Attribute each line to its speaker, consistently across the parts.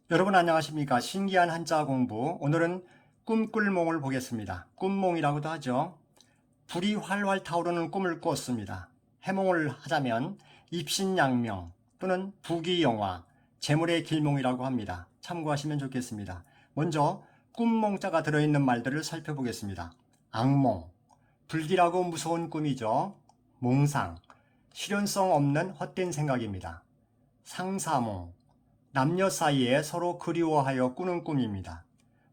Speaker 1: 여러분 안녕하십니까? 신기한 한자 공부. 오늘은 꿈꿀몽을 보겠습니다. 꿈몽이라고도 하죠. 불이 활활 타오르는 꿈을 꾸었습니다. 해몽을 하자면 입신양명 또는 부귀영화, 재물의 길몽이라고 합니다. 참고하시면 좋겠습니다. 먼저 꿈몽자가 들어있는 말들을 살펴보겠습니다. 악몽, 불길하고 무서운 꿈이죠. 몽상, 실현성 없는 헛된 생각입니다. 상사몽, 남녀 사이에 서로 그리워하여 꾸는 꿈입니다.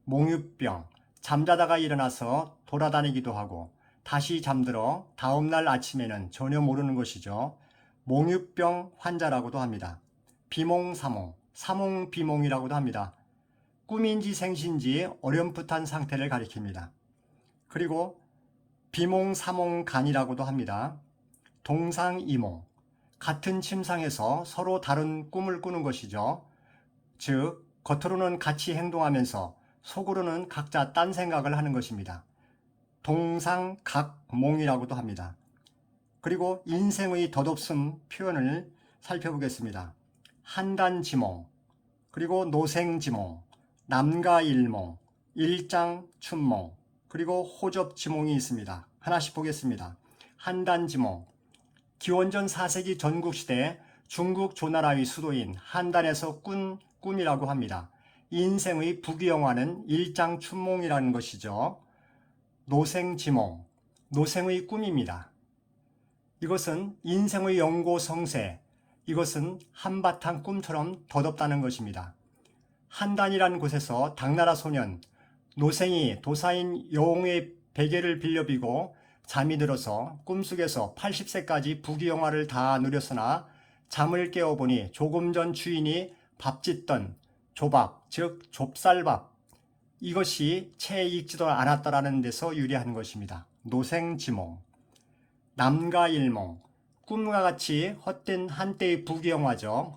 Speaker 1: 몽유병, 잠자다가 일어나서 돌아다니기도 하고 다시 잠들어 다음날 아침에는 전혀 모르는 것이죠. 몽유병 환자라고도 합니다. 비몽사몽, 사몽비몽이라고도 합니다. 꿈인지 생신지 어렴풋한 상태를 가리킵니다. 그리고 비몽사몽간이라고도 합니다. 동상이몽, 같은 침상에서 서로 다른 꿈을 꾸는 것이죠. 즉, 겉으로는 같이 행동하면서 속으로는 각자 딴 생각을 하는 것입니다. 동상각몽이라고도 합니다. 그리고 인생의 덧없음 표현을 살펴보겠습니다. 한단지몽, 그리고 노생지몽, 남가일몽, 일장춘몽, 그리고 호접지몽이 있습니다. 하나씩 보겠습니다. 한단지몽, 기원전 4세기 전국시대 중국 조나라의 수도인 한단에서 꾼 꿈이라고 합니다. 인생의 부귀영화는 일장춘몽이라는 것이죠. 노생지몽, 노생의 꿈입니다. 이것은 인생의 영고성세, 이것은 한바탕 꿈처럼 덧없다는 것입니다. 한단이라는 곳에서 당나라 소년 노생이 도사인 여홍의 베개를 빌려 비고 잠이 들어서 꿈속에서 80세까지 부귀영화를 다 누렸으나 잠을 깨어보니 조금 전 주인이 밥 짓던 조밥, 즉 좁쌀밥, 이것이 채 익지도 않았다라는 데서 유래한 것입니다. 노생지몽, 남가일몽, 꿈과 같이 헛된 한때의 부귀영화죠.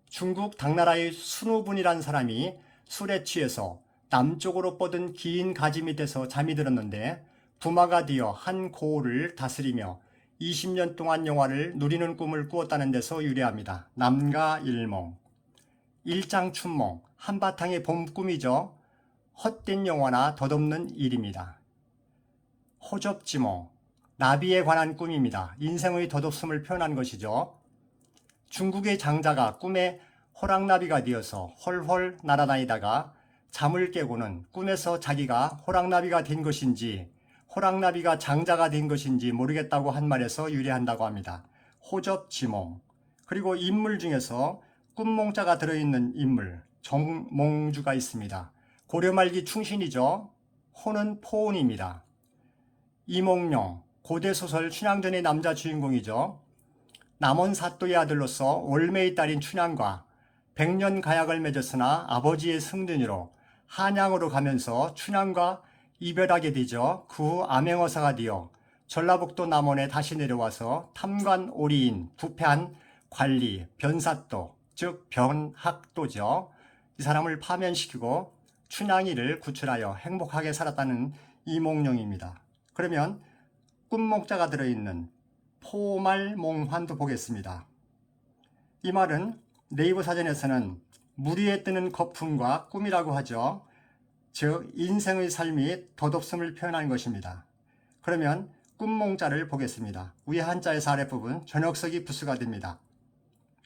Speaker 1: 중국 당나라의 순우분이란 사람이 술에 취해서 남쪽으로 뻗은 긴 가짐이 돼서 잠이 들었는데 부마가 되어 한 고을을 다스리며 20년 동안 영화를 누리는 꿈을 꾸었다는 데서 유래합니다. 남가일몽, 일장춘몽, 한바탕의 봄 꿈이죠. 헛된 영화나 덧없는 일입니다. 호접지몽, 나비에 관한 꿈입니다. 인생의 덧없음을 표현한 것이죠. 중국의 장자가 꿈에 호랑나비가 되어서 헐헐 날아다니다가 잠을 깨고는 꿈에서 자기가 호랑나비가 된 것인지 호랑나비가 장자가 된 것인지 모르겠다고 한 말에서 유래한다고 합니다. 호접지몽. 그리고 인물 중에서 꿈몽자가 들어있는 인물 정몽주가 있습니다. 고려 말기 충신이죠. 호는 포온입니다. 이몽룡, 고대소설 춘향전의 남자 주인공이죠. 남원 사또의 아들로서 월매의 딸인 춘향과 백년 가약을 맺었으나 아버지의 승진으로 한양으로 가면서 춘향과 이별하게 되죠. 그 후 암행어사가 되어 전라북도 남원에 다시 내려와서 탐관오리인 부패한 관리, 변사또, 즉 변학도죠. 이 사람을 파면시키고 춘향이를 구출하여 행복하게 살았다는 이몽룡입니다. 그러면 꿈몽자가 들어있는 포말몽환도 보겠습니다. 이 말은 네이버 사전에서는 물 위에 뜨는 거품과 꿈이라고 하죠. 즉 인생의 삶이 덧없음을 표현한 것입니다. 그러면 꿈몽자를 보겠습니다. 위에 한자에서 아랫부분 저녁석이 부수가 됩니다.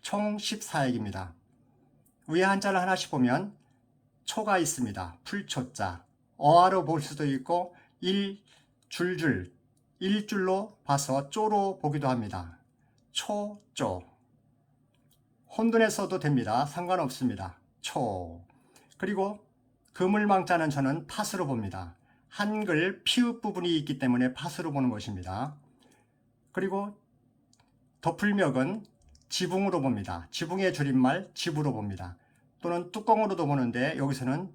Speaker 1: 총 14액입니다. 위에 한자를 하나씩 보면 초가 있습니다. 풀초자. 어화로 볼 수도 있고 줄줄, 일줄로 봐서 쪼로 보기도 합니다. 초, 쪼. 혼돈에 써도 됩니다. 상관없습니다. 초. 그리고 그물망자는 저는 팥으로 봅니다. 한글 피읍 부분이 있기 때문에 팥으로 보는 것입니다. 그리고 덮을멱은 지붕으로 봅니다. 지붕의 줄임말 집으로 봅니다. 또는 뚜껑으로도 보는데 여기서는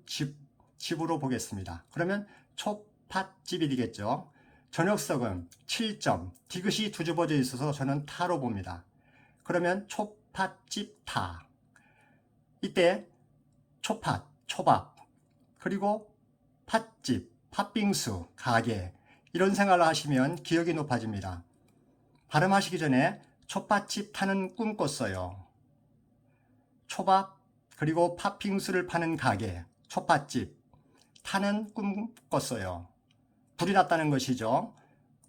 Speaker 1: 집으로 보겠습니다. 그러면 촉팥집이 되겠죠. 저녁석은 7점, 디귿이 뒤집어져 있어서 저는 타로 봅니다. 그러면 촉팥집 타. 이때 초팥, 초밥, 그리고 팥집, 팥빙수, 가게 이런 생각을 하시면 기억이 높아집니다. 발음하시기 전에 촛밭집 타는 꿈 꿨어요. 초밥, 그리고 팥빙수를 파는 가게, 촛팥집. 타는 꿈 꿨어요. 불이 났다는 것이죠.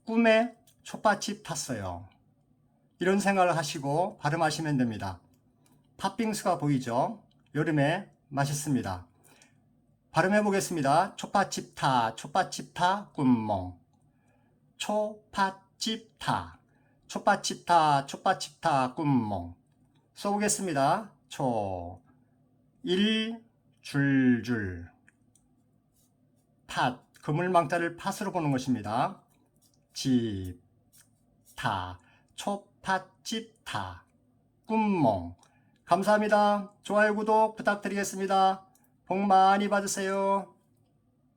Speaker 1: 꿈에 촛팥집 탔어요. 이런 생각을 하시고 발음하시면 됩니다. 팥빙수가 보이죠? 여름에 맛있습니다. 발음해 보겠습니다. 촛팥집 타, 촛팥집 타, 꿈몽. 촛팥집 타, 촛팥집 타, 촛팥집 타, 꿈몽. 써보겠습니다. 줄줄. 팥, 그물망자를 팥으로 보는 것입니다. 집, 타, 촛팥집 타, 꿈몽. 감사합니다. 좋아요, 구독 부탁드리겠습니다. 복 많이 받으세요.